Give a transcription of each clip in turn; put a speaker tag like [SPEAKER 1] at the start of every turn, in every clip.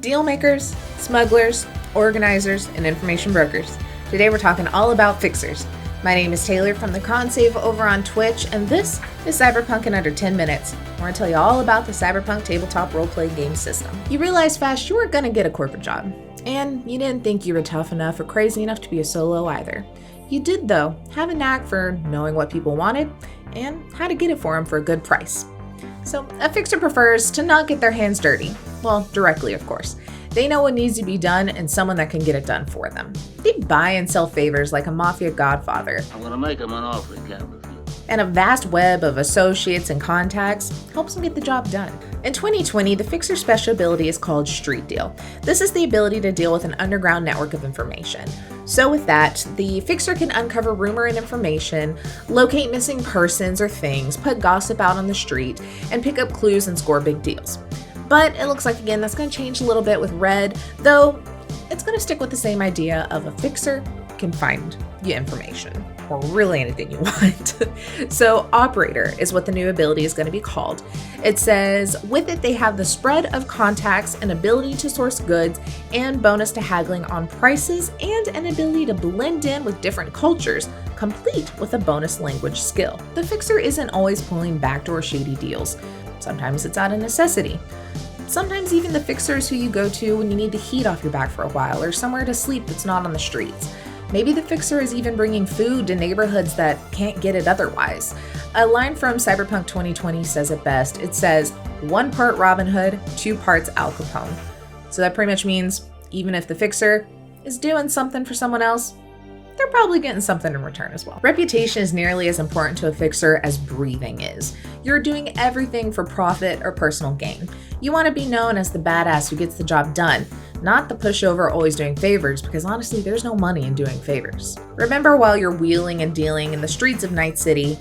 [SPEAKER 1] Deal makers, smugglers, organizers, and information brokers. Today we're talking all about fixers. My name is Taylor from the Con Save over on Twitch, and this is Cyberpunk in under 10 minutes. I want to tell you all about the Cyberpunk tabletop role-playing game system. You realize fast you weren't going to get a corporate job, and you didn't think you were tough enough or crazy enough to be a solo either. You did, though, have a knack for knowing what people wanted and how to get it for them for a good price. So a fixer prefers to not get their hands dirty. Well, directly, of course. They know what needs to be done and someone that can get it done for them. They buy and sell favors like a mafia godfather.
[SPEAKER 2] I'm gonna make him an offer he can't refuse.
[SPEAKER 1] And a vast web of associates and contacts helps them get the job done. In 2020, the fixer's special ability is called Street Deal. This is the ability to deal with an underground network of information. So with that, the fixer can uncover rumor and information, locate missing persons or things, put gossip out on the street, and pick up clues and score big deals. But it looks like, again, that's going to change a little bit with Red, though it's going to stick with the same idea of a fixer can find you information, or really anything you want. So Operator is what the new ability is going to be called. It says, with it they have the spread of contacts, an ability to source goods, and bonus to haggling on prices, and an ability to blend in with different cultures, complete with a bonus language skill. The fixer isn't always pulling backdoor shady deals. Sometimes it's out of necessity. Sometimes even the fixers who you go to when you need the heat off your back for a while or somewhere to sleep that's not on the streets. Maybe the fixer is even bringing food to neighborhoods that can't get it otherwise. A line from Cyberpunk 2020 says it best. It says, 1 part Robin Hood, 2 parts Al Capone. So that pretty much means even if the fixer is doing something for someone else, they're probably getting something in return as well. Reputation is nearly as important to a fixer as breathing is. You're doing everything for profit or personal gain. You want to be known as the badass who gets the job done, not the pushover always doing favors, because honestly, there's no money in doing favors. Remember, while you're wheeling and dealing in the streets of Night City,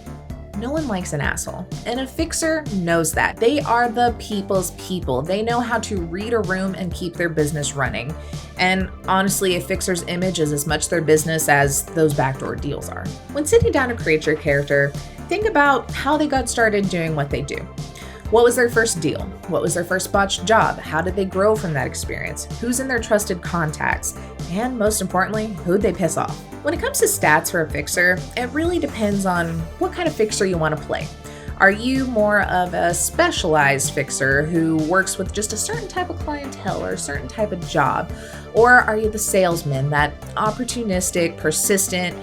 [SPEAKER 1] no one likes an asshole, and a fixer knows that. They are the people's people. They know how to read a room and keep their business running. And honestly, a fixer's image is as much their business as those backdoor deals are. When sitting down to create your character, think about how they got started doing what they do. What was their first deal? What was their first botched job? How did they grow from that experience? Who's in their trusted contacts? And most importantly, who'd they piss off? When it comes to stats for a fixer, it really depends on what kind of fixer you want to play. Are you more of a specialized fixer who works with just a certain type of clientele or a certain type of job? Or are you the salesman, that opportunistic, persistent,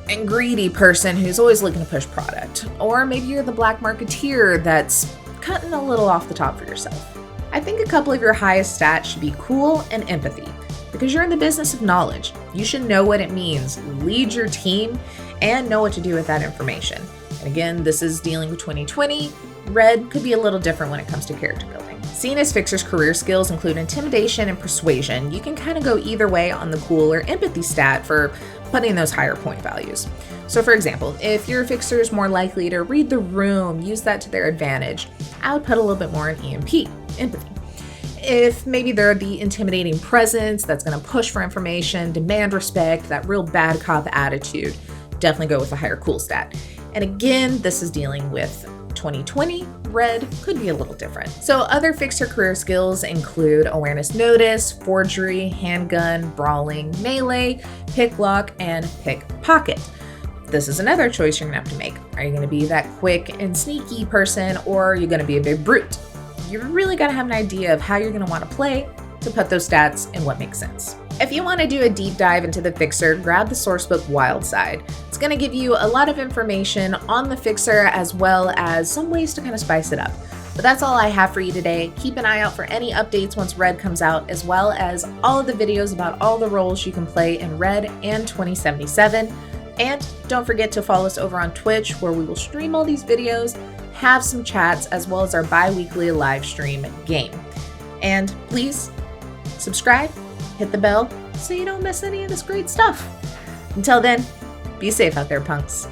[SPEAKER 1] and greedy person who's always looking to push product? Or maybe you're the black marketeer that's cutting a little off the top for yourself. I think a couple of your highest stats should be cool and empathy, because you're in the business of knowledge. You should know what it means, lead your team, and know what to do with that information. And again, this is dealing with 2020. Red could be a little different when it comes to character building. Seen as fixers' career skills include intimidation and persuasion. You can kind of go either way on the cool or empathy stat for putting those higher point values. So for example, if your fixer is more likely to read the room, use that to their advantage, I would put a little bit more in EMP, empathy. If maybe they're the intimidating presence that's going to push for information, demand respect, that real bad cop attitude, definitely go with a higher cool stat. And again, this is dealing with 2020. Red could be a little different. So other fixer career skills include awareness notice, forgery, handgun, brawling, melee, pick lock, and pickpocket. This is another choice you're gonna have to make. Are you gonna be that quick and sneaky person, or are you gonna be a big brute? You really gotta have an idea of how you're gonna wanna play to put those stats in what makes sense. If you want to do a deep dive into the fixer, grab the sourcebook Wild Side. It's going to give you a lot of information on the fixer as well as some ways to kind of spice it up. But that's all I have for you today. Keep an eye out for any updates once Red comes out, as well as all of the videos about all the roles you can play in Red and 2077. And don't forget to follow us over on Twitch, where we will stream all these videos, have some chats, as well as our bi-weekly live stream game. And please subscribe, hit the bell so you don't miss any of this great stuff. Until then, be safe out there, punks.